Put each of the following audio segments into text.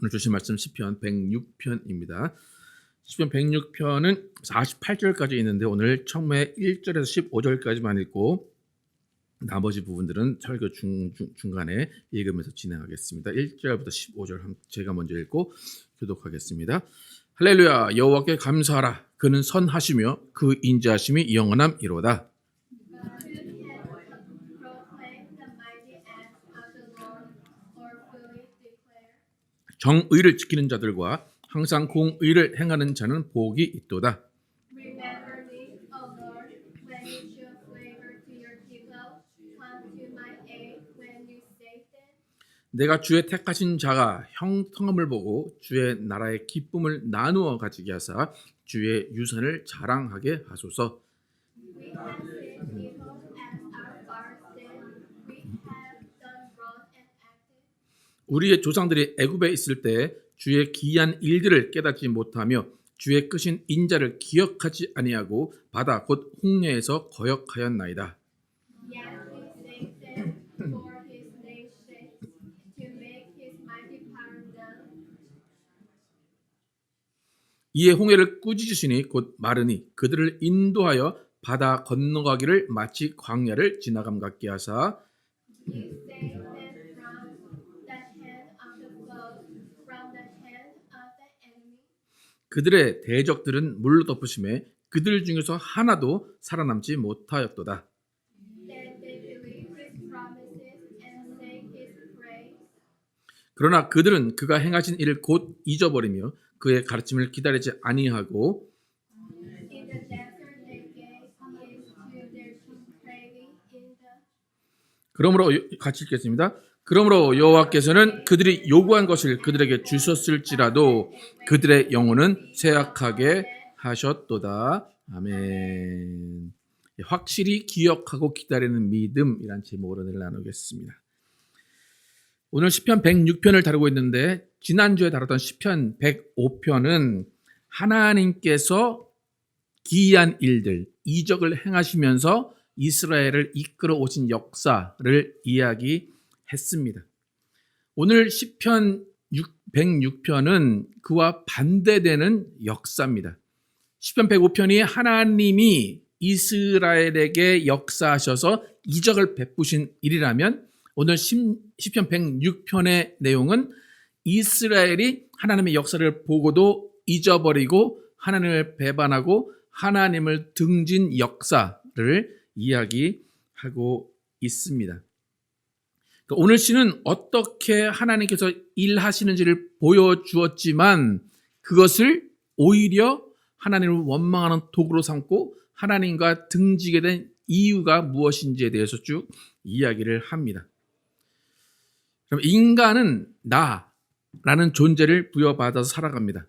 오늘 주신 말씀 시편 106편입니다. 시편 106편은 48절까지 있는데 오늘 처음에 1절에서 15절까지만 읽고 나머지 부분들은 설교 중간에 읽으면서 진행하겠습니다. 1절부터 15절 제가 먼저 읽고 교독하겠습니다. 할렐루야, 여호와께 감사하라. 그는 선하시며 그 인자하심이 영원함이로다. 정의를 지키는 자들과 항상 공의를 행하는 자는 복이 있도다. Remember me, O Lord, when you show favor to your people. Come to my aid when you save them. 내가 주의 택하신 자가 형통함을 보고 주의 나라의 기쁨을 나누어 가지게 하사 주의 유산을 자랑하게 하소서. We have sinned evil as our fathers sinned. We have done wrong and acted. 우리의 조상들이 애굽에 있을 때 주의 기이한 일들을 깨닫지 못하며 주의 크신 인자를 기억하지 아니하고 바다 곧 홍해에서 거역하였나이다. Yet he saved them for his name's sake, to make his mighty power known. 이에 홍해를 꾸짖으시니 곧 마르니 그들을 인도하여 바다 건너가기를 마치 광야를 지나감 같게 하사 You saved them from the hand of the foe, from the hand of the enemy. 그들의 대적들은 물로 덮으심에 그들 중에서 하나도 살아남지 못하였도다. Then they believed his promises and sang his praise. 그러나 그들은 그가 행하신 일을 곧 잊어버리며 그의 가르침을 기다리지 아니하고 In the desert they gave in to their craving in the 그러므로 같이 읽겠습니다. 그러므로 여호와께서는 그들이 요구한 것을 그들에게 주셨을지라도 그들의 영혼은 쇠약하게 하셨도다. 아멘. 확실히 기억하고 기다리는 믿음이란 제목으로 오늘 나누겠습니다. 오늘 시편 106편을 다루고 있는데 지난주에 다뤘던 시편 105편은 하나님께서 기이한 일들, 이적을 행하시면서 이스라엘을 이끌어 오신 역사를 이야기했습니다. 오늘 시편 106편은 그와 반대되는 역사입니다. 시편 105편이 하나님이 이스라엘에게 역사하셔서 이적을 베푸신 일이라면 오늘 시편 106편의 내용은 이스라엘이 하나님의 역사를 보고도 잊어버리고 하나님을 배반하고 하나님을 등진 역사를 이야기하고 있습니다. 그러니까 오늘 시는 어떻게 하나님께서 일하시는지를 보여주었지만 그것을 오히려 하나님을 원망하는 도구로 삼고 하나님과 등지게 된 이유가 무엇인지에 대해서 쭉 이야기를 합니다. 그럼 인간은 나라는 존재를 부여받아서 살아갑니다.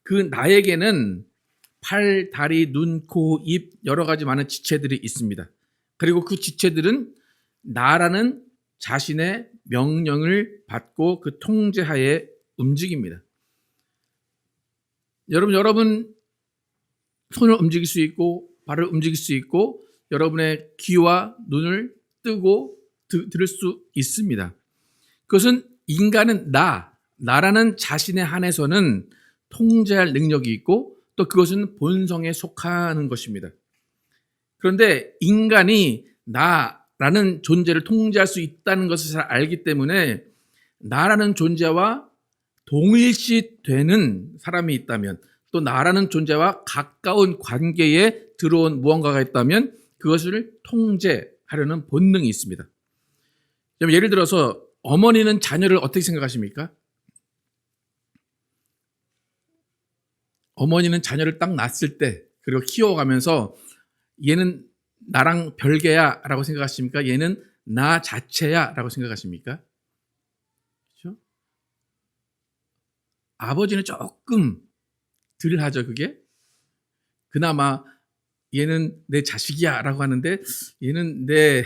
그 나에게는 팔, 다리, 눈, 코, 입 여러 가지 많은 지체들이 있습니다. 그리고 그 지체들은 나라는 자신의 명령을 받고 그 통제하에 움직입니다. 여러분 손을 움직일 수 있고 발을 움직일 수 있고 여러분의 귀와 눈을 뜨고 들을 수 있습니다. 그것은 인간은 나라는 자신에 한해서는 통제할 능력이 있고 또 그것은 본성에 속하는 것입니다. 그런데 인간이 나라는 존재를 통제할 수 있다는 것을 잘 알기 때문에 나라는 존재와 동일시되는 사람이 있다면 또 나라는 존재와 가까운 관계에 들어온 무언가가 있다면 그것을 통제하려는 본능이 있습니다. 예를 들어서 어머니는 자녀를 어떻게 생각하십니까? 어머니는 자녀를 딱 낳았을 때 그리고 키워가면서 얘는 나랑 별개야 라고 생각하십니까? 얘는 나 자체야 라고 생각하십니까? 그렇죠? 아버지는 조금 덜 하죠, 그게. 그나마 얘는 내 자식이야 라고 하는데 얘는 내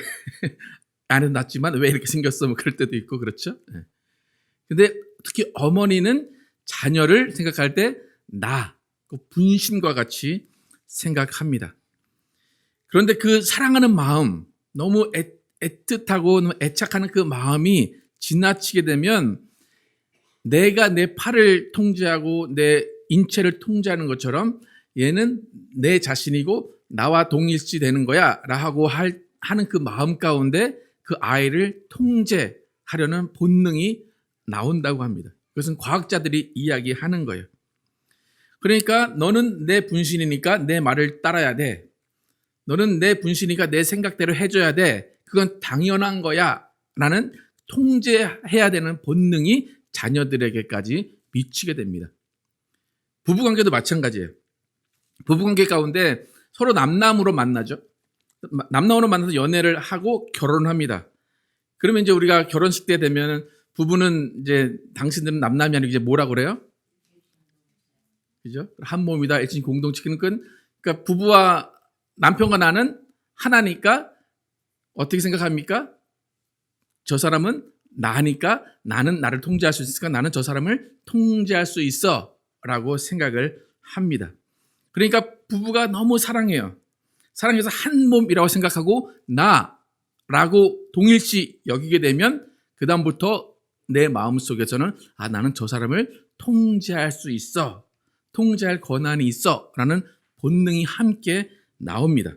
아는 낳지만 왜 이렇게 생겼어? 뭐 그럴 때도 있고 그렇죠. 근데 특히 어머니는 자녀를 생각할 때 그 분신과 같이 생각합니다. 그런데 그 사랑하는 마음, 너무 애틋하고 너무 애착하는 그 마음이 지나치게 되면 내가 내 팔을 통제하고 내 인체를 통제하는 것처럼 얘는 내 자신이고 나와 동일시 되는 거야 라고 하는 그 마음 가운데 그 아이를 통제하려는 본능이 나온다고 합니다. 그것은 과학자들이 이야기하는 거예요. 그러니까 너는 내 분신이니까 내 말을 따라야 돼. 너는 내 분신이니까 내 생각대로 해줘야 돼. 그건 당연한 거야 라는 통제해야 되는 본능이 자녀들에게까지 미치게 됩니다. 부부관계도 마찬가지예요. 부부관계 가운데 서로 남남으로 만나죠. 남남으로 만나서 연애를 하고 결혼합니다. 그러면 이제 우리가 결혼식 때 되면 부부는 이제 당신들은 남남이 아니고 이제 뭐라 그래요? 그죠? 한 몸이다. 일신 공동체는 그러니까 부부와 남편과 나는 하나니까 어떻게 생각합니까? 저 사람은 나니까 나는 나를 통제할 수 있으니까 나는 저 사람을 통제할 수 있어 라고 생각을 합니다. 그러니까 부부가 너무 사랑해요. 사랑해서 한 몸이라고 생각하고 나라고 동일시 여기게 되면 그 다음부터 내 마음속에서는 나는 저 사람을 통제할 수 있어. 통제할 권한이 있어 라는 본능이 함께 나옵니다.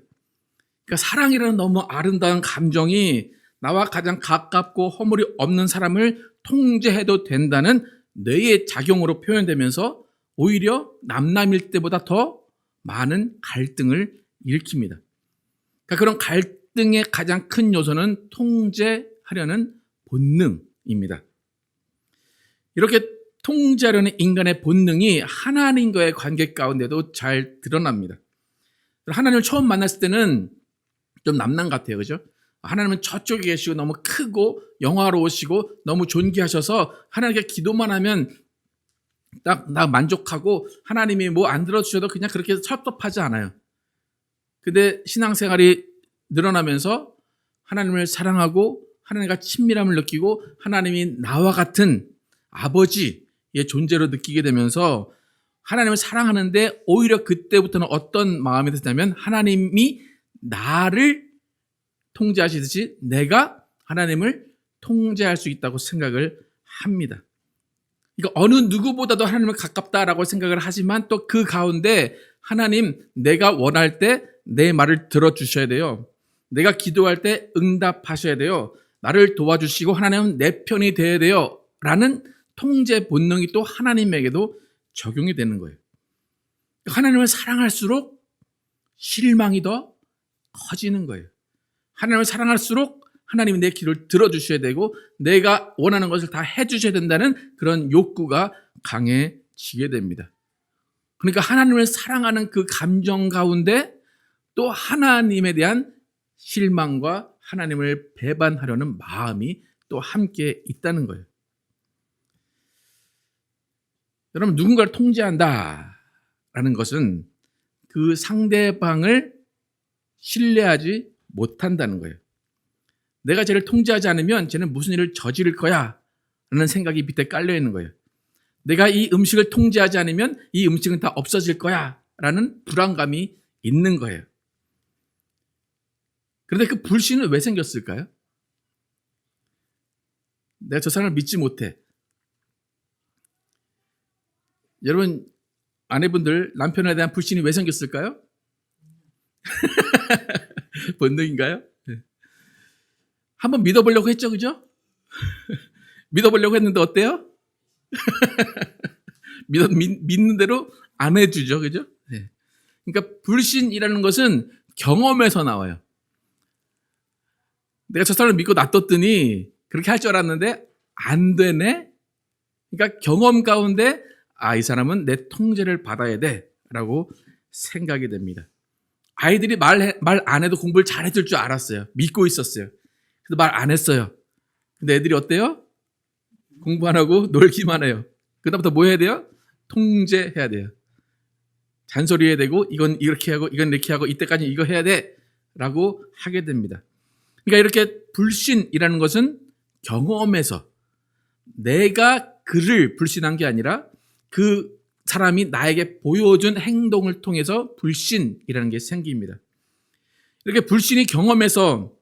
그러니까 사랑이라는 너무 아름다운 감정이 나와 가장 가깝고 허물이 없는 사람을 통제해도 된다는 뇌의 작용으로 표현되면서 오히려 남남일 때보다 더 많은 갈등을 일으킵니다. 그러니까 그런 갈등의 가장 큰 요소는 통제하려는 본능입니다. 이렇게 통제하려는 인간의 본능이 하나님과의 관계 가운데도 잘 드러납니다. 하나님을 처음 만났을 때는 좀 남남 같아요. 그죠? 하나님은 저쪽에 계시고 너무 크고 영화로우시고 너무 존귀하셔서 하나님께 기도만 하면 딱 나 만족하고 하나님이 뭐 안 들어주셔도 그냥 그렇게 섭섭하지 않아요. 근데 신앙생활이 늘어나면서 하나님을 사랑하고 하나님과 친밀함을 느끼고 하나님이 나와 같은 아버지의 존재로 느끼게 되면서 하나님을 사랑하는데 오히려 그때부터는 어떤 마음이 드냐면 하나님이 나를 통제하시듯이 내가 하나님을 통제할 수 있다고 생각을 합니다. 그러니까 어느 누구보다도 하나님을 가깝다라고 생각을 하지만 또 그 가운데 하나님 내가 원할 때 내 말을 들어주셔야 돼요. 내가 기도할 때 응답하셔야 돼요. 나를 도와주시고 하나님은 내 편이 되어야 돼요. 라는 통제 본능이 또 하나님에게도 적용이 되는 거예요. 하나님을 사랑할수록 실망이 더 커지는 거예요. 하나님을 사랑할수록 하나님이 내 기도를 들어주셔야 되고 내가 원하는 것을 다 해주셔야 된다는 그런 욕구가 강해지게 됩니다. 그러니까 하나님을 사랑하는 그 감정 가운데 또 하나님에 대한 실망과 하나님을 배반하려는 마음이 또 함께 있다는 거예요. 여러분, 누군가를 통제한다라는 것은 그 상대방을 신뢰하지 못한다는 거예요. 내가 쟤를 통제하지 않으면 쟤는 무슨 일을 저지를 거야 라는 생각이 밑에 깔려 있는 거예요. 내가 이 음식을 통제하지 않으면 이 음식은 다 없어질 거야 라는 불안감이 있는 거예요. 그런데 그 불신은 왜 생겼을까요? 내가 저 사람을 믿지 못해. 여러분, 아내분들 남편에 대한 불신이 왜 생겼을까요? 본능인가요? 한번 믿어보려고 했죠, 그죠? 믿어보려고 했는데 어때요? 믿는 대로 안 해주죠, 그죠? 네. 그러니까 불신이라는 것은 경험에서 나와요. 내가 저 사람을 믿고 놔뒀더니 그렇게 할 줄 알았는데 안 되네? 그러니까 경험 가운데 이 사람은 내 통제를 받아야 돼 라고 생각이 됩니다. 아이들이 말 안 해도 공부를 잘 해줄 줄 알았어요. 믿고 있었어요. 근데 말 안 했어요. 근데 애들이 어때요? 공부 안 하고 놀기만 해요. 그다음부터 뭐 해야 돼요? 통제해야 돼요. 잔소리해야 되고 이건 이렇게 하고 이건 이렇게 하고 이때까지 이거 해야 돼 라고 하게 됩니다. 그러니까 이렇게 불신이라는 것은 경험에서 내가 그를 불신한 게 아니라 그 사람이 나에게 보여준 행동을 통해서 불신이라는 게 생깁니다. 이렇게 불신이 경험에서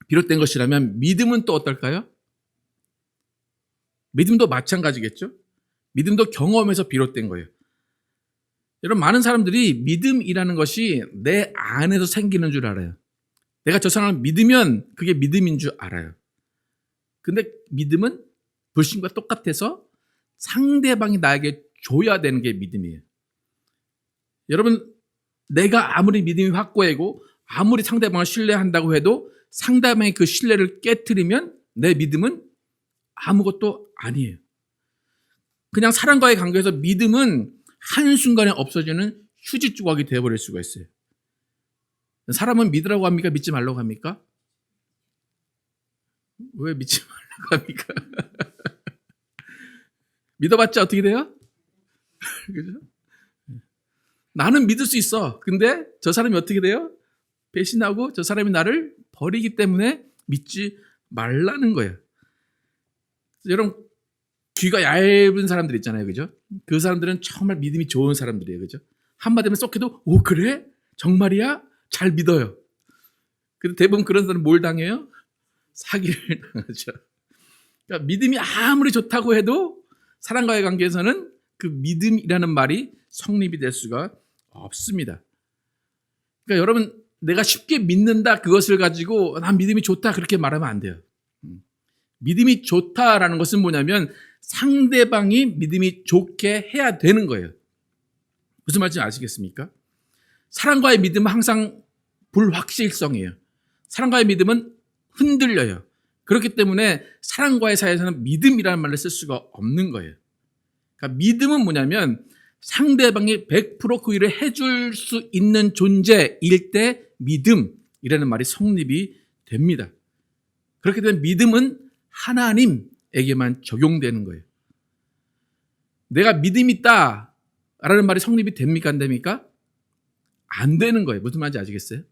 비롯된 것이라면 믿음은 또 어떨까요? 믿음도 마찬가지겠죠. 믿음도 경험에서 비롯된 거예요. 여러분, 많은 사람들이 믿음이라는 것이 내 안에서 생기는 줄 알아요. 내가 저 사람을 믿으면 그게 믿음인 줄 알아요. 근데 믿음은 불신과 똑같아서 상대방이 나에게 줘야 되는 게 믿음이에요. 여러분, 내가 아무리 믿음이 확고하고 아무리 상대방을 신뢰한다고 해도 상대방의 그 신뢰를 깨트리면 내 믿음은 아무것도 아니에요. 그냥 사람과의 관계에서 믿음은 한순간에 없어지는 휴지 조각이 되어버릴 수가 있어요. 사람은 믿으라고 합니까? 믿지 말라고 합니까? 왜 믿지 말라고 합니까? 믿어봤자 어떻게 돼요? 그죠? 나는 믿을 수 있어. 근데 저 사람이 어떻게 돼요? 배신하고 저 사람이 나를 버리기 때문에 믿지 말라는 거예요. 여러분, 귀가 얇은 사람들 있잖아요. 그죠? 그 사람들은 정말 믿음이 좋은 사람들이에요. 그죠? 한마디면 쏙 해도, 오, 그래? 정말이야? 잘 믿어요. 근데 대부분 그런 사람은 뭘 당해요? 사기를 당하죠. 그러니까 믿음이 아무리 좋다고 해도 사람과의 관계에서는 그 믿음이라는 말이 성립이 될 수가 없습니다. 그러니까 여러분, 내가 쉽게 믿는다 그것을 가지고 난 믿음이 좋다 그렇게 말하면 안 돼요. 믿음이 좋다라는 것은 뭐냐면 상대방이 믿음이 좋게 해야 되는 거예요. 무슨 말인지 아시겠습니까? 사람과의 믿음은 항상 불확실성이에요. 사람과의 믿음은 흔들려요. 그렇기 때문에 사람과의 사이에서는 믿음이라는 말을 쓸 수가 없는 거예요. 그러니까 믿음은 뭐냐면 상대방이 100% 그 일을 해줄 수 있는 존재일 때 믿음이라는 말이 성립이 됩니다. 그렇게 되면 믿음은 하나님에게만 적용되는 거예요. 내가 믿음이 있다라는 말이 성립이 됩니까? 안 됩니까? 안 되는 거예요. 무슨 말인지 아시겠어요?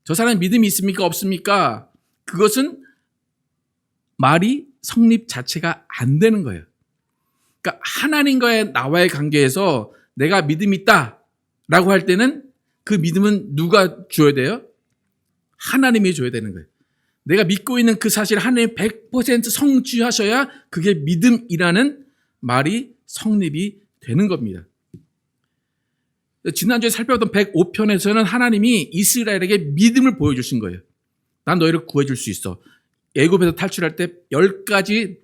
저 사람이 믿음이 있습니까? 없습니까? 그것은 말이 성립 자체가 안 되는 거예요. 그러니까 하나님과의 나와의 관계에서 내가 믿음이 있다라고 할 때는 그 믿음은 누가 줘야 돼요? 하나님이 줘야 되는 거예요. 내가 믿고 있는 그 사실 하나님 100% 성취하셔야 그게 믿음이라는 말이 성립이 되는 겁니다. 지난주에 살펴봤던 105편에서는 하나님이 이스라엘에게 믿음을 보여주신 거예요. 난 너희를 구해줄 수 있어. 애굽에서 탈출할 때 10가지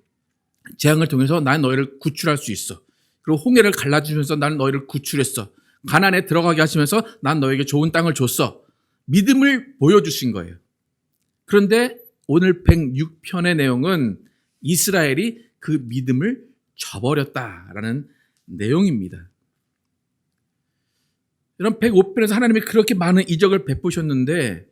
재앙을 통해서 난 너희를 구출할 수 있어. 그리고 홍해를 갈라주면서 난 너희를 구출했어. 가나안에 들어가게 하시면서 난 너에게 좋은 땅을 줬어. 믿음을 보여주신 거예요. 그런데 오늘 106편의 내용은 이스라엘이 그 믿음을 저버렸다라는 내용입니다. 여러분, 105편에서 하나님이 그렇게 많은 이적을 베푸셨는데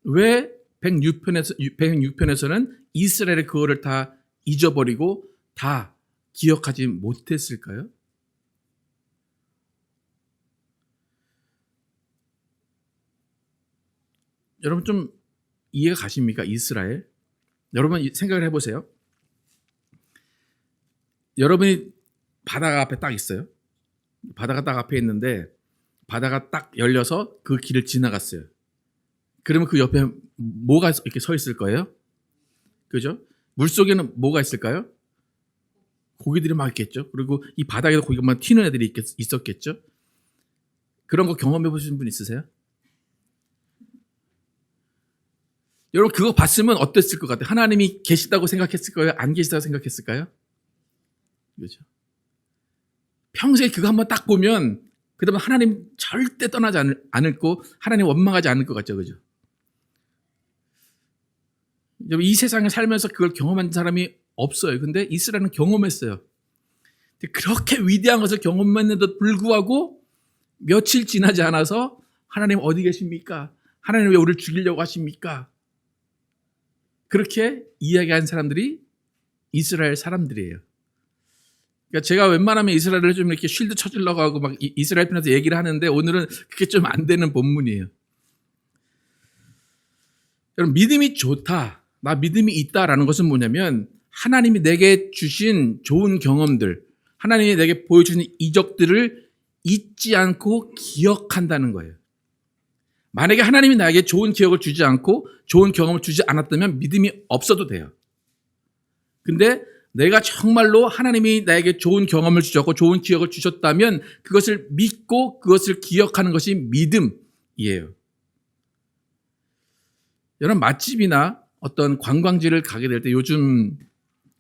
왜 106편에서는 이스라엘이 그거를 다 잊어버리고 다 기억하지 못했을까요? 여러분, 좀 이해가 가십니까? 이스라엘? 여러분 생각을 해보세요. 여러분이 바다가 앞에 딱 있어요. 바다가 딱 앞에 있는데 바다가 딱 열려서 그 길을 지나갔어요. 그러면 그 옆에 뭐가 이렇게 서 있을 거예요? 그죠? 물속에는 뭐가 있을까요? 고기들이 막 있겠죠. 그리고 이 바닥에도 고기만 튀는 애들이 있었겠죠. 그런 거 경험해 보신 분 있으세요? 여러분, 그거 봤으면 어땠을 것 같아요? 하나님이 계시다고 생각했을 거예요? 안 계시다고 생각했을까요? 그렇죠? 평소에 그거 한번 딱 보면 그다음에 하나님 절대 떠나지 않을 거, 하나님 원망하지 않을 것 같죠, 그죠? 이 세상에 살면서 그걸 경험한 사람이 없어요. 근데 이스라엘은 경험했어요. 그렇게 위대한 것을 경험했는데도 불구하고 며칠 지나지 않아서 하나님 어디 계십니까? 하나님 왜 우리를 죽이려고 하십니까? 그렇게 이야기한 사람들이 이스라엘 사람들이에요. 그러니까 제가 웬만하면 이스라엘을 좀 이렇게 쉴드 쳐주려고 하고 막 이스라엘 편에서 얘기를 하는데 오늘은 그게 좀 안 되는 본문이에요. 여러분, 믿음이 좋다, 나 믿음이 있다라는 것은 뭐냐면 하나님이 내게 주신 좋은 경험들, 하나님이 내게 보여주신 이적들을 잊지 않고 기억한다는 거예요. 만약에 하나님이 나에게 좋은 기억을 주지 않고 좋은 경험을 주지 않았다면 믿음이 없어도 돼요. 근데 내가 정말로 하나님이 나에게 좋은 경험을 주셨고 좋은 기억을 주셨다면 그것을 믿고 그것을 기억하는 것이 믿음이에요. 여러분 맛집이나 어떤 관광지를 가게 될 때 요즘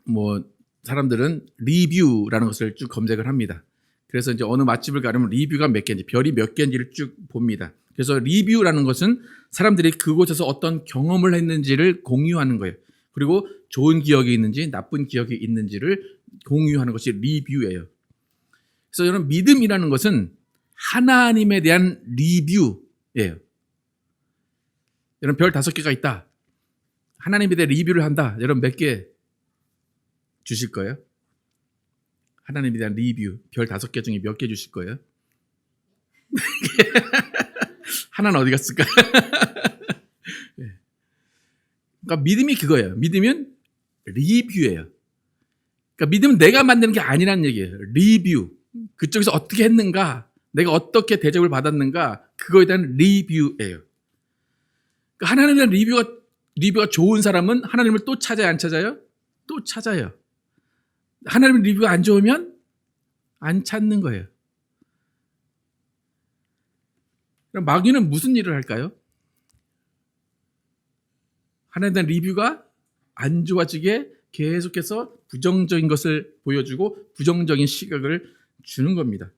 뭐 사람들은 리뷰라는 것을 쭉 검색을 합니다. 그래서 이제 어느 맛집을 가려면 리뷰가 몇 개인지 별이 몇 개인지를 쭉 봅니다. 그래서 리뷰라는 것은 사람들이 그곳에서 어떤 경험을 했는지를 공유하는 거예요. 그리고 좋은 기억이 있는지 나쁜 기억이 있는지를 공유하는 것이 리뷰예요. 그래서 여러분 믿음이라는 것은 하나님에 대한 리뷰예요. 여러분 별 5개가 있다. 하나님에 대해 리뷰를 한다. 여러분 몇 개 주실 거예요? 하나님에 대한 리뷰 별 5개 중에 몇 개 주실 거예요? 하나는 어디 갔을까? 그러니까 믿음이 그거예요. 믿으면 리뷰예요. 그러니까 믿음은 내가 만드는 게 아니라는 얘기예요. 리뷰. 그쪽에서 어떻게 했는가, 내가 어떻게 대접을 받았는가, 그거에 대한 리뷰예요. 그러니까 하나님에 대한 리뷰가 좋은 사람은 하나님을 또 찾아요, 안 찾아요? 또 찾아요. 하나님 리뷰가 안 좋으면 안 찾는 거예요. 그럼 마귀는 무슨 일을 할까요? 하나님에 대한 리뷰가 안 좋아지게 계속해서 부정적인 것을 보여주고 부정적인 시각을 주는 겁니다.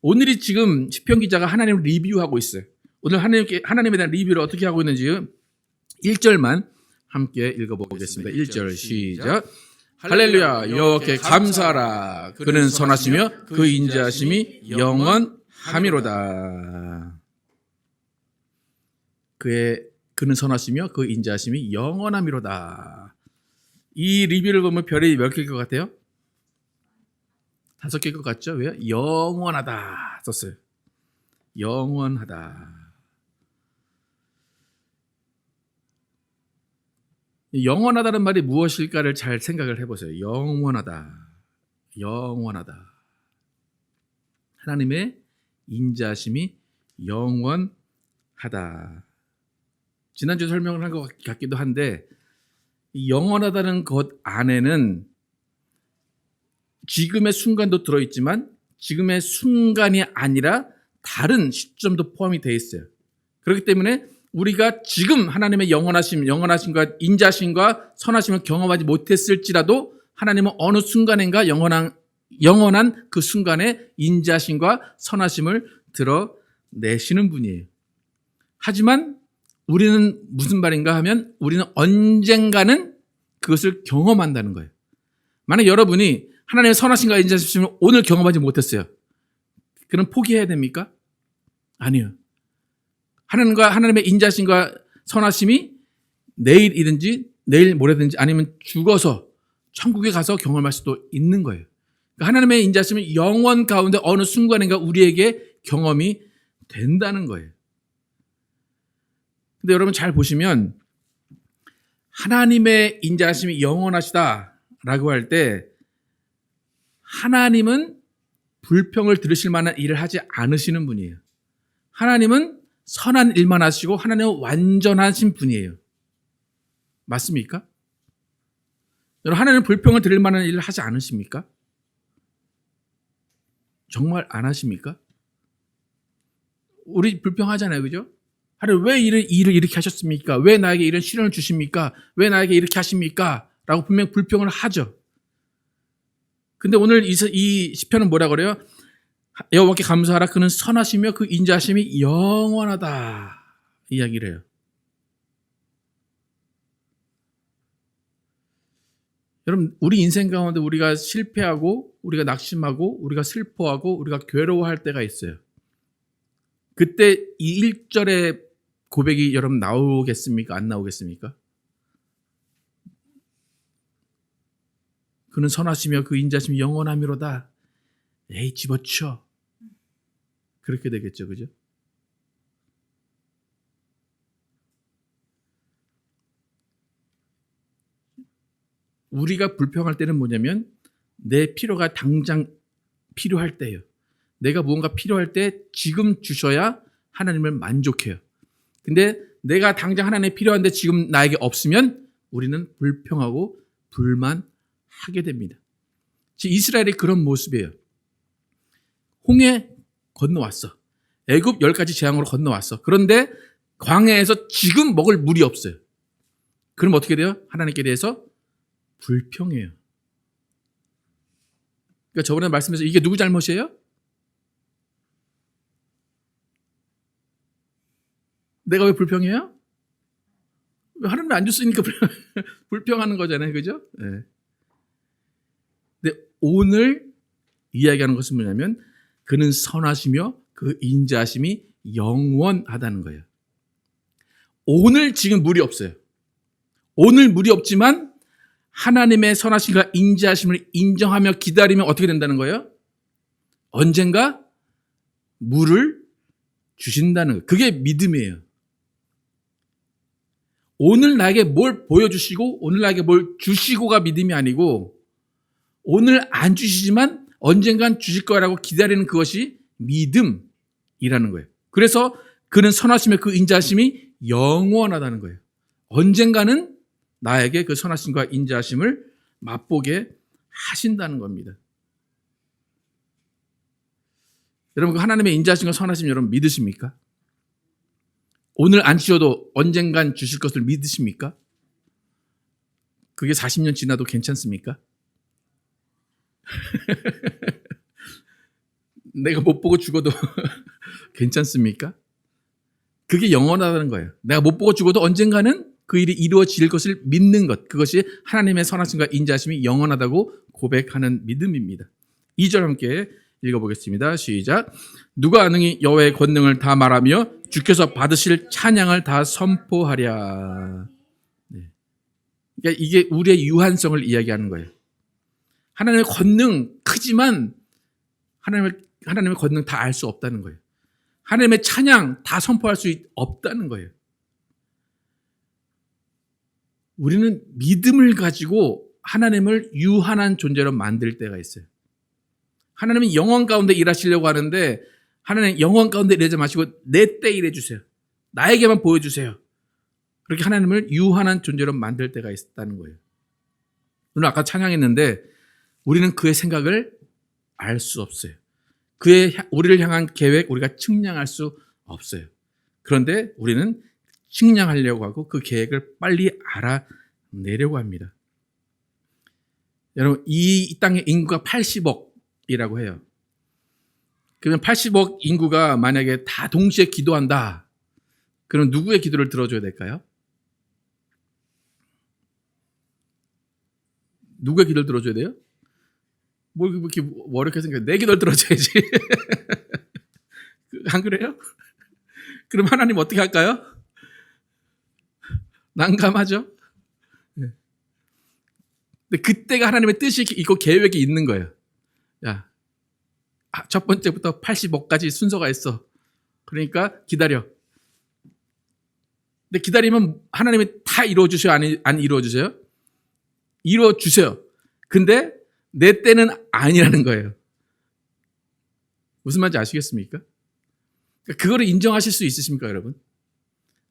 오늘이 지금 시편 기자가 하나님을 리뷰하고 있어요. 오늘 하나님에 대한 리뷰를 어떻게 하고 있는지 1절만 함께 읽어보겠습니다. 1절 시작. 할렐루야 여호와께 감사하라. 그는 선하시며 그 인자하심이 영원하미로다. 그는 선하시며 그 인자하심이 영원하미로다. 이 리뷰를 보면 별이 몇 개일 것 같아요? 5개일 것 같죠? 왜요? 영원하다 썼어요. 영원하다. 영원하다는 말이 무엇일까를 잘 생각을 해보세요. 영원하다. 영원하다. 하나님의 인자하심이 영원하다. 지난주에 설명을 한 것 같기도 한데 이 영원하다는 것 안에는 지금의 순간도 들어있지만 지금의 순간이 아니라 다른 시점도 포함이 되어 있어요. 그렇기 때문에 우리가 지금 하나님의 영원하심과 인자심과 선하심을 경험하지 못했을지라도 하나님은 어느 순간인가 영원한 그 순간에 인자심과 선하심을 드러내시는 분이에요. 하지만 우리는 무슨 말인가 하면 우리는 언젠가는 그것을 경험한다는 거예요. 만약 여러분이 하나님의 선하심과 인자심을 오늘 경험하지 못했어요. 그럼 포기해야 됩니까? 아니요. 하나님의 인자심과 선하심이 내일이든지 내일 모레든지 아니면 죽어서 천국에 가서 경험할 수도 있는 거예요. 그러니까 하나님의 인자심은 영원 가운데 어느 순간인가 우리에게 경험이 된다는 거예요. 근데 여러분 잘 보시면 하나님의 인자심이 영원하시다라고 할 때 하나님은 불평을 들으실 만한 일을 하지 않으시는 분이에요. 하나님은 선한 일만 하시고 하나님은 완전하신 분이에요. 맞습니까? 여러분 하나님은 불평을 들을 만한 일을 하지 않으십니까? 정말 안 하십니까? 우리 불평하잖아요. 그죠? 하나님 왜 일을 이렇게 하셨습니까? 왜 나에게 이런 시련을 주십니까? 왜 나에게 이렇게 하십니까? 라고 분명 불평을 하죠. 근데 오늘 이 시편은 뭐라 그래요? 여호와께 감사하라. 그는 선하시며 그 인자하심이 영원하다. 이야기를 해요. 여러분 우리 인생 가운데 우리가 실패하고 우리가 낙심하고 우리가 슬퍼하고 우리가 괴로워할 때가 있어요. 그때 이 1절의 고백이 여러분 나오겠습니까? 안 나오겠습니까? 그는 선하시며 그 인자심이 영원하미로다. 에이 집어치워. 그렇게 되겠죠. 그죠? 우리가 불평할 때는 뭐냐면 내 필요가 당장 필요할 때예요. 내가 무언가 필요할 때 지금 주셔야 하나님을 만족해요. 근데 내가 당장 하나님이 필요한데 지금 나에게 없으면 우리는 불평하고 불만합니다. 하게 됩니다. 이스라엘이 그런 모습이에요. 홍해 건너왔어. 애굽 10가지 재앙으로 건너왔어. 그런데 광야에서 지금 먹을 물이 없어요. 그럼 어떻게 돼요? 하나님께 대해서 불평해요. 그러니까 저번에 말씀해서 이게 누구 잘못이에요? 내가 왜 불평해요? 하나님이 안 줬으니까 불평하는 거잖아요. 그죠? 네. 근데 오늘 이야기하는 것은 뭐냐면 그는 선하시며 그 인자하심이 영원하다는 거예요. 오늘 지금 물이 없어요. 오늘 물이 없지만 하나님의 선하심과 인자하심을 인정하며 기다리면 어떻게 된다는 거예요? 언젠가 물을 주신다는 거예요. 그게 믿음이에요. 오늘 나에게 뭘 보여주시고 오늘 나에게 뭘 주시고가 믿음이 아니고 오늘 안 주시지만 언젠간 주실 거라고 기다리는 그것이 믿음이라는 거예요. 그래서 그는 선하심의 그 인자하심이 영원하다는 거예요. 언젠가는 나에게 그 선하심과 인자하심을 맛보게 하신다는 겁니다. 여러분, 그 하나님의 인자하심과 선하심 여러분 믿으십니까? 오늘 안 주셔도 언젠간 주실 것을 믿으십니까? 그게 40년 지나도 괜찮습니까? 내가 못 보고 죽어도 괜찮습니까? 그게 영원하다는 거예요. 내가 못 보고 죽어도 언젠가는 그 일이 이루어질 것을 믿는 것, 그것이 하나님의 선하심과 인자하심이 영원하다고 고백하는 믿음입니다. 2절 함께 읽어보겠습니다. 시작. 누가 능히 여호와의 권능을 다 말하며 주께서 받으실 찬양을 다 선포하랴. 네. 그러니까 이게 우리의 유한성을 이야기하는 거예요. 하나님의 권능 크지만 하나님의 권능 다 알 수 없다는 거예요. 하나님의 찬양 다 선포할 수 없다는 거예요. 우리는 믿음을 가지고 하나님을 유한한 존재로 만들 때가 있어요. 하나님은 영원 가운데 일하시려고 하는데 하나님 영원 가운데 일하지 마시고 내 때 일해주세요. 나에게만 보여주세요. 그렇게 하나님을 유한한 존재로 만들 때가 있다는 거예요. 오늘 아까 찬양했는데 우리는 그의 생각을 알 수 없어요. 그의 우리를 향한 계획 우리가 측량할 수 없어요. 그런데 우리는 측량하려고 하고 그 계획을 빨리 알아내려고 합니다. 여러분, 이 땅의 인구가 80억이라고 해요. 그러면 80억 인구가 만약에 다 동시에 기도한다. 그럼 누구의 기도를 들어줘야 될까요? 누구의 기도를 들어줘야 돼요? 뭐 이렇게 어렵게 생각해? 내 기도를 들어줘야지. 안 그래요? 그럼 하나님 어떻게 할까요? 난감하죠? 네. 근데 그때가 하나님의 뜻이 있고 계획이 있는 거예요. 야, 첫 번째부터 85까지 순서가 있어. 그러니까 기다려. 근데 기다리면 하나님이 다 이루어주세요? 안 이루어주세요? 이루어주세요. 근데 내 때는 아니라는 거예요. 무슨 말인지 아시겠습니까? 그거를 인정하실 수 있으십니까, 여러분?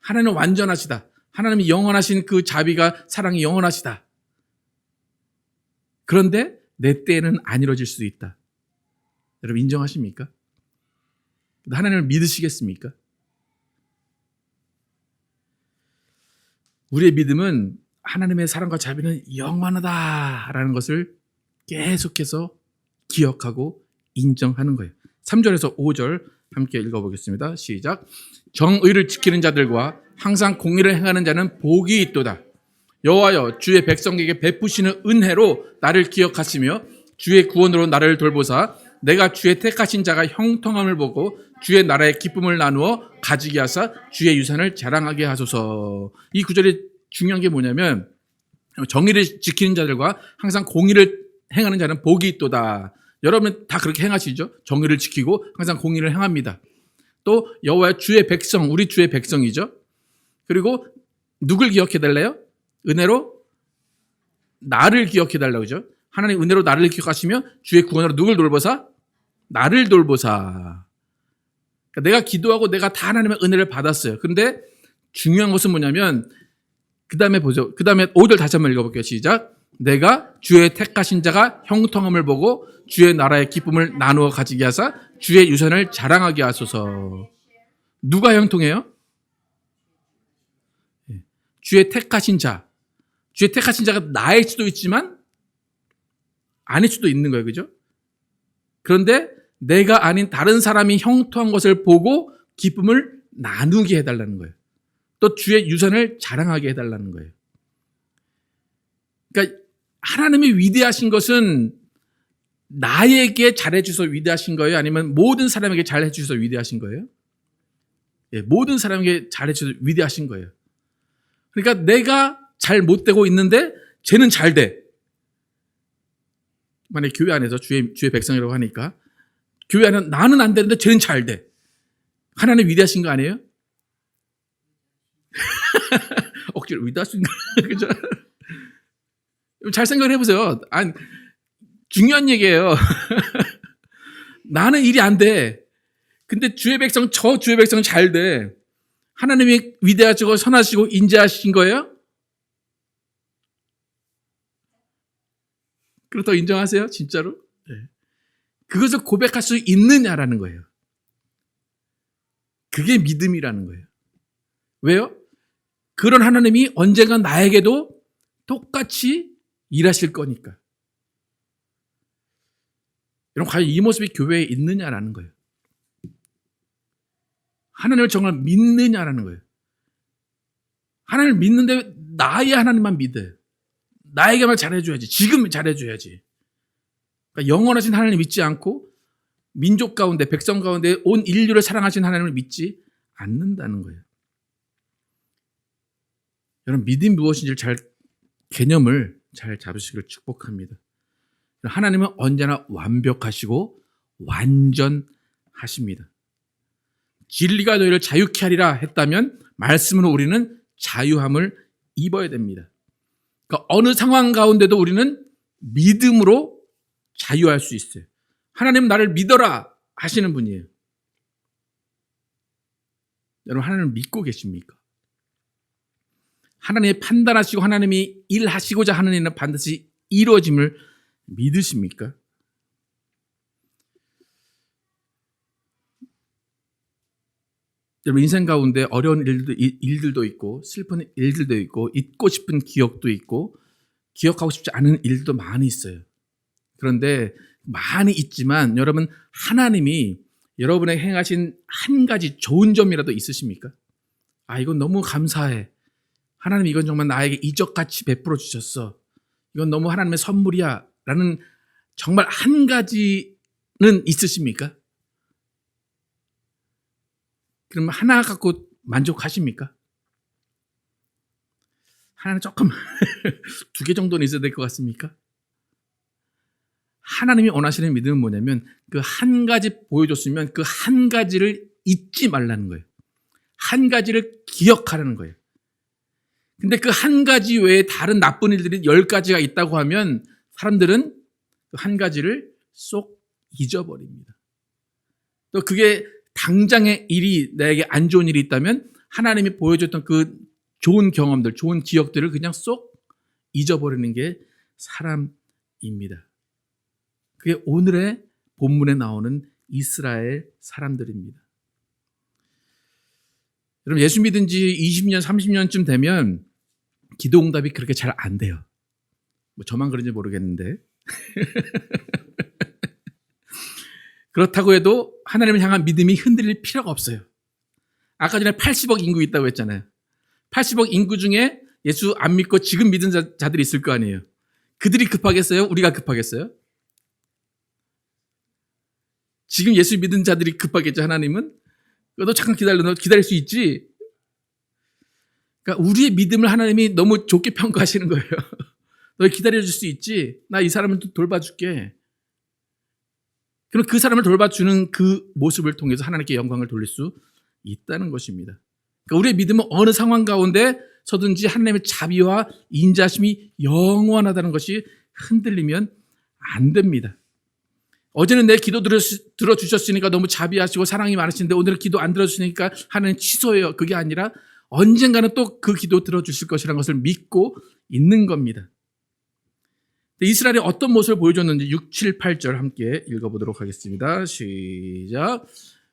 하나님은 완전하시다. 하나님이 영원하신 그 자비가 사랑이 영원하시다. 그런데 내 때에는 안 이루어질 수도 있다. 여러분 인정하십니까? 하나님을 믿으시겠습니까? 우리의 믿음은 하나님의 사랑과 자비는 영원하다라는 것을 계속해서 기억하고 인정하는 거예요. 3절에서 5절 함께 읽어보겠습니다. 시작. 정의를 지키는 자들과 항상 공의를 행하는 자는 복이 있도다. 여호와여, 주의 백성에게 베푸시는 은혜로 나를 기억하시며 주의 구원으로 나를 돌보사 내가 주의 택하신 자가 형통함을 보고 주의 나라의 기쁨을 나누어 가지게 하사 주의 유산을 자랑하게 하소서. 이 구절이 중요한 게 뭐냐면 정의를 지키는 자들과 항상 공의를 행하는 자는 복이 있도다. 여러분 다 그렇게 행하시죠? 정의를 지키고 항상 공의를 행합니다. 또 여호와의 주의 백성, 우리 주의 백성이죠. 그리고 누굴 기억해달래요? 은혜로 나를 기억해달라고 그러죠. 하나님 은혜로 나를 기억하시며 주의 구원으로 누굴 돌보사? 나를 돌보사. 그러니까 내가 기도하고 내가 다 하나님의 은혜를 받았어요. 그런데 중요한 것은 뭐냐면 그 다음에 보죠. 그 다음에 5절 다시 한번 읽어볼게요. 시작. 내가 주의 택하신 자가 형통함을 보고 주의 나라의 기쁨을 나누어 가지게 하사 주의 유산을 자랑하게 하소서. 누가 형통해요? 주의 택하신 자. 주의 택하신 자가 나일 수도 있지만 아닐 수도 있는 거예요. 그죠? 그런데 내가 아닌 다른 사람이 형통한 것을 보고 기쁨을 나누게 해달라는 거예요. 또 주의 유산을 자랑하게 해달라는 거예요. 그러니까 하나님이 위대하신 것은 나에게 잘해주셔서 위대하신 거예요? 아니면 모든 사람에게 잘해주셔서 위대하신 거예요? 예, 모든 사람에게 잘해주셔서 위대하신 거예요. 그러니까 내가 잘 못되고 있는데 쟤는 잘 돼. 만약에 교회 안에서 주의 백성이라고 하니까 교회 안에 나는 안 되는데 쟤는 잘 돼. 하나님 위대하신 거 아니에요? 억지로 위대하신 거 그죠? 잘 생각을 해보세요. 아니, 중요한 얘기예요. 나는 일이 안 돼. 근데 주의 백성 잘 돼. 하나님이 위대하시고 선하시고 인자하신 거예요? 그렇다고 인정하세요? 진짜로? 네. 그것을 고백할 수 있느냐라는 거예요. 그게 믿음이라는 거예요. 왜요? 그런 하나님이 언젠가 나에게도 똑같이 일하실 거니까. 여러분, 과연 이 모습이 교회에 있느냐라는 거예요. 하나님을 정말 믿느냐라는 거예요. 하나님을 믿는데 나의 하나님만 믿어요. 나에게만 잘해줘야지. 지금 잘해줘야지. 그러니까 영원하신 하나님을 믿지 않고 민족 가운데, 백성 가운데 온 인류를 사랑하신 하나님을 믿지 않는다는 거예요. 여러분, 믿음이 무엇인지 개념을 잘 잡으시길 축복합니다. 하나님은 언제나 완벽하시고 완전하십니다. 진리가 너희를 자유케 하리라 했다면 말씀으로 우리는 자유함을 입어야 됩니다. 그러니까 어느 상황 가운데도 우리는 믿음으로 자유할 수 있어요. 하나님 나를 믿어라 하시는 분이에요. 여러분, 하나님을 믿고 계십니까? 하나님이 판단하시고 하나님이 일하시고자 하는 일은 반드시 이루어짐을 믿으십니까? 여러분, 인생 가운데 어려운 일들도 있고 슬픈 일들도 있고 잊고 싶은 기억도 있고 기억하고 싶지 않은 일도 많이 있어요. 그런데 많이 있지만 여러분, 하나님이 여러분에게 행하신 한 가지 좋은 점이라도 있으십니까? 아, 이건 너무 감사해. 하나님, 이건 정말 나에게 이적같이 베풀어 주셨어. 이건 너무 하나님의 선물이야 라는 정말 한 가지는 있으십니까? 그럼 하나 갖고 만족하십니까? 하나는 조금 두 개 정도는 있어야 될 것 같습니까? 하나님이 원하시는 믿음은 뭐냐면 그 한 가지 보여줬으면 그 한 가지를 잊지 말라는 거예요. 한 가지를 기억하라는 거예요. 근데 그 한 가지 외에 다른 나쁜 일들이 10가지가 있다고 하면 사람들은 그 한 가지를 쏙 잊어버립니다. 또 그게 당장의 일이 나에게 안 좋은 일이 있다면 하나님이 보여줬던 그 좋은 경험들, 좋은 기억들을 그냥 쏙 잊어버리는 게 사람입니다. 그게 오늘의 본문에 나오는 이스라엘 사람들입니다. 여러분, 예수 믿은 지 20년, 30년쯤 되면 기도 응답이 그렇게 잘 안 돼요. 뭐 저만 그런지 모르겠는데. 그렇다고 해도 하나님을 향한 믿음이 흔들릴 필요가 없어요. 아까 전에 80억 인구 있다고 했잖아요. 80억 인구 중에 예수 안 믿고 지금 믿은 자들이 있을 거 아니에요. 그들이 급하겠어요? 우리가 급하겠어요? 지금 예수 믿은 자들이 급하겠죠, 하나님은? 너 잠깐 기다려. 너 기다릴 수 있지? 그러니까 우리의 믿음을 하나님이 너무 좋게 평가하시는 거예요. 너 기다려줄 수 있지? 나 이 사람을 돌봐줄게. 그럼 그 사람을 돌봐주는 그 모습을 통해서 하나님께 영광을 돌릴 수 있다는 것입니다. 그러니까 우리의 믿음은 어느 상황 가운데 서든지 하나님의 자비와 인자심이 영원하다는 것이 흔들리면 안 됩니다. 어제는 내 기도 들어주셨으니까 너무 자비하시고 사랑이 많으신데 오늘은 기도 안 들어주시니까 하나님 취소해요. 그게 아니라 언젠가는 또 그 기도 들어주실 것이라는 것을 믿고 있는 겁니다. 이스라엘이 어떤 모습을 보여줬는지 6, 7, 8절 함께 읽어보도록 하겠습니다. 시작.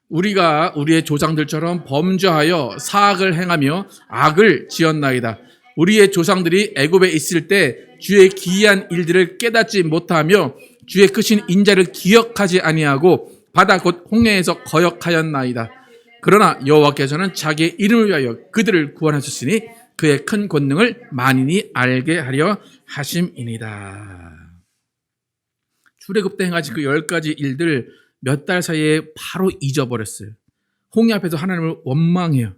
우리가 우리의 조상들처럼 범죄하여 사악을 행하며 악을 지었나이다. 우리의 조상들이 애굽에 있을 때 주의 기이한 일들을 깨닫지 못하며 주의 크신 인자를 기억하지 아니하고 바다 곧 홍해에서 거역하였나이다. 그러나 여호와께서는 자기의 이름을 위하여 그들을 구원하셨으니 그의 큰 권능을 만인이 알게 하려 하심이니라. 출애굽 때 행하신 그 10가지 일들 몇 달 사이에 바로 잊어버렸어요. 홍해 앞에서 하나님을 원망해요.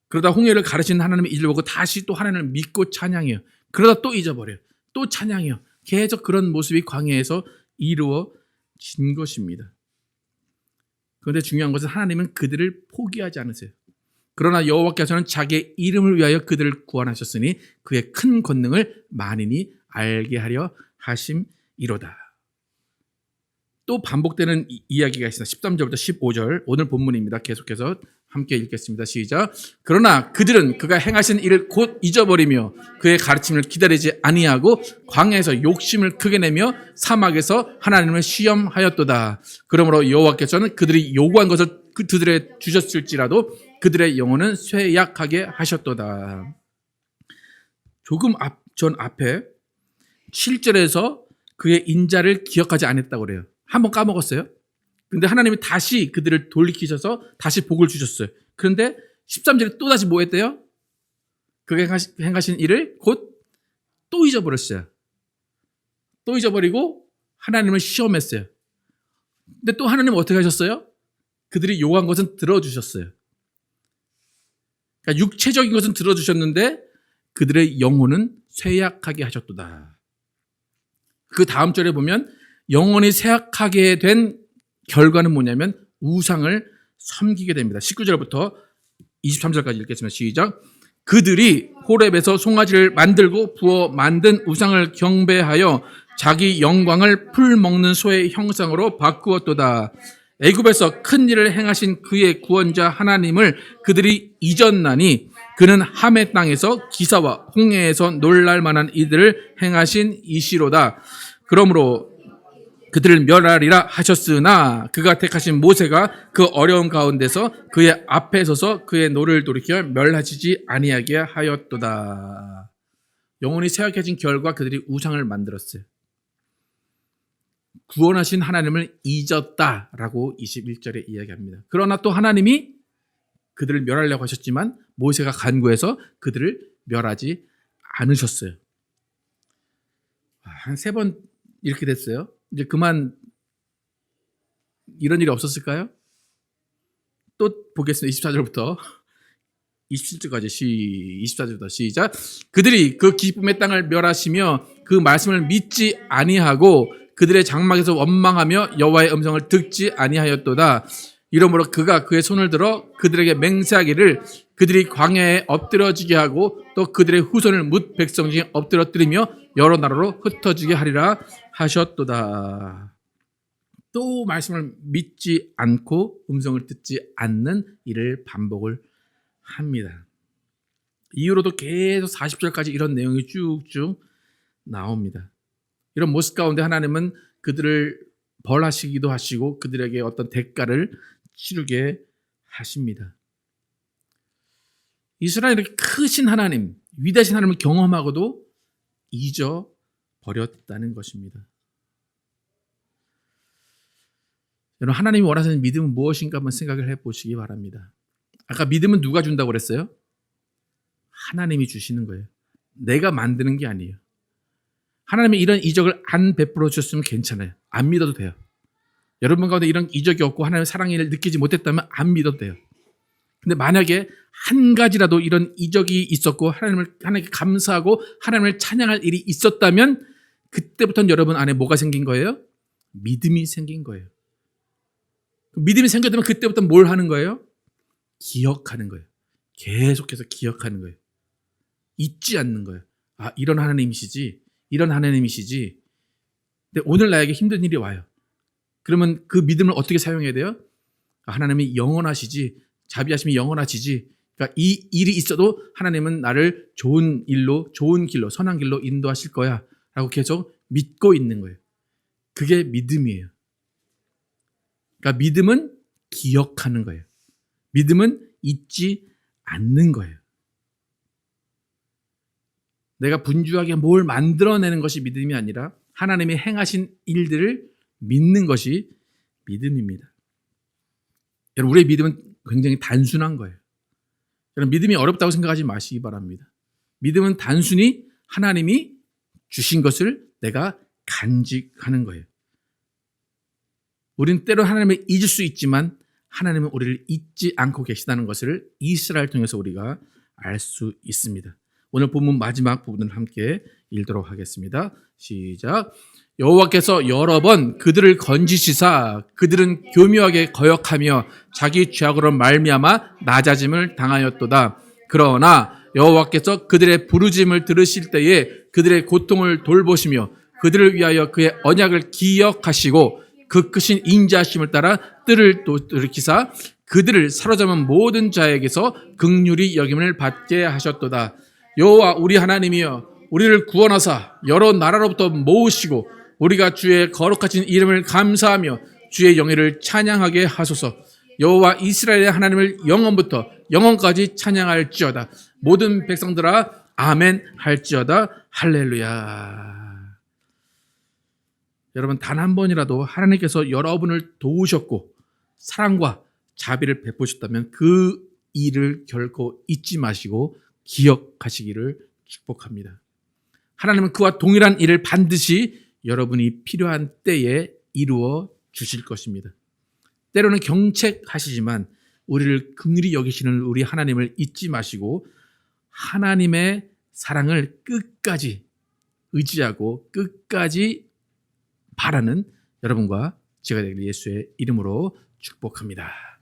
그러다 홍해를 가르치는 하나님의 일을 보고 다시 또 하나님을 믿고 찬양해요. 그러다 또 잊어버려요. 또 찬양해요. 계속 그런 모습이 광야에서 이루어진 것입니다. 그런데 중요한 것은 하나님은 그들을 포기하지 않으세요. 그러나 여호와께서는 자기의 이름을 위하여 그들을 구원하셨으니 그의 큰 권능을 만인이 알게 하려 하심이로다. 또 반복되는 이야기가 있습니다. 13절부터 15절 오늘 본문입니다. 계속해서 함께 읽겠습니다. 시작. 그러나 그들은 그가 행하신 일을 곧 잊어버리며 그의 가르침을 기다리지 아니하고 광야에서 욕심을 크게 내며 사막에서 하나님을 시험하였도다. 그러므로 여호와께서는 그들이 요구한 것을 그들에게 주셨을지라도 그들의 영혼은 쇠약하게 하셨도다. 조금 전 앞에 7절에서 그의 인자를 기억하지 않았다고 그래요. 한번 까먹었어요. 근데 하나님이 다시 그들을 돌이키셔서 다시 복을 주셨어요. 그런데 13절에 또 다시 뭐 했대요? 그가 행하신 일을 곧 또 잊어버렸어요. 또 잊어버리고 하나님을 시험했어요. 근데 또 하나님은 어떻게 하셨어요? 그들이 요구한 것은 들어주셨어요. 그러니까 육체적인 것은 들어주셨는데 그들의 영혼은 쇠약하게 하셨도다. 그 다음 절에 보면 영혼이 쇠약하게 된 결과는 뭐냐면 우상을 섬기게 됩니다. 19절부터 23절까지 읽겠습니다. 시작. 그들이 호렙에서 송아지를 만들고 부어 만든 우상을 경배하여 자기 영광을 풀 먹는 소의 형상으로 바꾸었도다. 애굽에서 큰 일을 행하신 그의 구원자 하나님을 그들이 잊었나니 그는 함의 땅에서 기사와 홍해에서 놀랄 만한 이들을 행하신 이시로다. 그러므로 그들을 멸하리라 하셨으나 그가 택하신 모세가 그 어려움 가운데서 그의 앞에 서서 그의 노를 돌이켜 멸하시지 아니하게 하였도다. 영혼이 쇠약해진 결과 그들이 우상을 만들었어요. 구원하신 하나님을 잊었다라고 21절에 이야기합니다. 그러나 또 하나님이 그들을 멸하려고 하셨지만 모세가 간구해서 그들을 멸하지 않으셨어요. 한 3번 이렇게 됐어요. 이제 그만 이런 일이 없었을까요? 또 보겠습니다. 24절부터 27절까지 24절부터 시작. 그들이 그 기쁨의 땅을 멸하시며 그 말씀을 믿지 아니하고 그들의 장막에서 원망하며 여호와의 음성을 듣지 아니하였도다. 이러므로 그가 그의 손을 들어 그들에게 맹세하기를 그들이 광야에 엎드러지게 하고 또 그들의 후손을 뭇 백성 중에 엎드러뜨리며 여러 나라로 흩어지게 하리라 하셨도다. 또 말씀을 믿지 않고 음성을 듣지 않는 일을 반복을 합니다. 이후로도 계속 40절까지 이런 내용이 쭉쭉 나옵니다. 이런 모습 가운데 하나님은 그들을 벌하시기도 하시고 그들에게 어떤 대가를 치르게 하십니다. 이스라엘의 크신 하나님, 위대하신 하나님을 경험하고도 잊어버렸다는 것입니다. 여러분, 하나님이 원하시는 믿음은 무엇인가 한번 생각을 해보시기 바랍니다. 아까 믿음은 누가 준다고 그랬어요? 하나님이 주시는 거예요. 내가 만드는 게 아니에요. 하나님이 이런 이적을 안 베풀어 주셨으면 괜찮아요. 안 믿어도 돼요. 여러분 가운데 이런 이적이 없고 하나님의 사랑을 느끼지 못했다면 안 믿어도 돼요. 근데 만약에 한 가지라도 이런 이적이 있었고 하나님께 감사하고 하나님을 찬양할 일이 있었다면 그때부터는 여러분 안에 뭐가 생긴 거예요? 믿음이 생긴 거예요. 믿음이 생겼다면 그때부터 뭘 하는 거예요? 기억하는 거예요. 계속해서 기억하는 거예요. 잊지 않는 거예요. 아, 이런 하나님이시지. 이런 하나님이시지. 근데 오늘 나에게 힘든 일이 와요. 그러면 그 믿음을 어떻게 사용해야 돼요? 하나님이 영원하시지. 자비하심이 영원하시지. 그러니까 이 일이 있어도 하나님은 나를 좋은 일로, 좋은 길로, 선한 길로 인도하실 거야. 라고 계속 믿고 있는 거예요. 그게 믿음이에요. 그러니까 믿음은 기억하는 거예요. 믿음은 잊지 않는 거예요. 내가 분주하게 뭘 만들어내는 것이 믿음이 아니라 하나님이 행하신 일들을 믿는 것이 믿음입니다. 여러분, 우리의 믿음은 굉장히 단순한 거예요. 여러분, 믿음이 어렵다고 생각하지 마시기 바랍니다. 믿음은 단순히 하나님이 주신 것을 내가 간직하는 거예요. 우리는 때로 하나님을 잊을 수 있지만 하나님은 우리를 잊지 않고 계시다는 것을 이스라엘 통해서 우리가 알 수 있습니다. 오늘 본문 마지막 부분을 함께 읽도록 하겠습니다. 시작. 여호와께서 여러 번 그들을 건지시사 그들은 교묘하게 거역하며 자기 죄악으로 말미암아 낮아짐을 당하였도다. 그러나 여호와께서 그들의 부르짐을 들으실 때에 그들의 고통을 돌보시며 그들을 위하여 그의 언약을 기억하시고 그 크신 인자하심을 따라 뜰을 돌이키사 그들을 사로잡은 모든 자에게서 긍휼히 여김을 받게 하셨도다. 여호와 우리 하나님이여 우리를 구원하사 여러 나라로부터 모으시고 우리가 주의 거룩하신 이름을 감사하며 주의 영예를 찬양하게 하소서. 여호와 이스라엘의 하나님을 영원부터 영원까지 찬양할지어다. 모든 백성들아 아멘 할지어다. 할렐루야. 여러분, 단 한 번이라도 하나님께서 여러분을 도우셨고 사랑과 자비를 베푸셨다면 그 일을 결코 잊지 마시고 기억하시기를 축복합니다. 하나님은 그와 동일한 일을 반드시 여러분이 필요한 때에 이루어 주실 것입니다. 때로는 경책하시지만 우리를 긍휼히 여기시는 우리 하나님을 잊지 마시고 하나님의 사랑을 끝까지 의지하고 끝까지 바라는 여러분과 제가 되길 예수의 이름으로 축복합니다.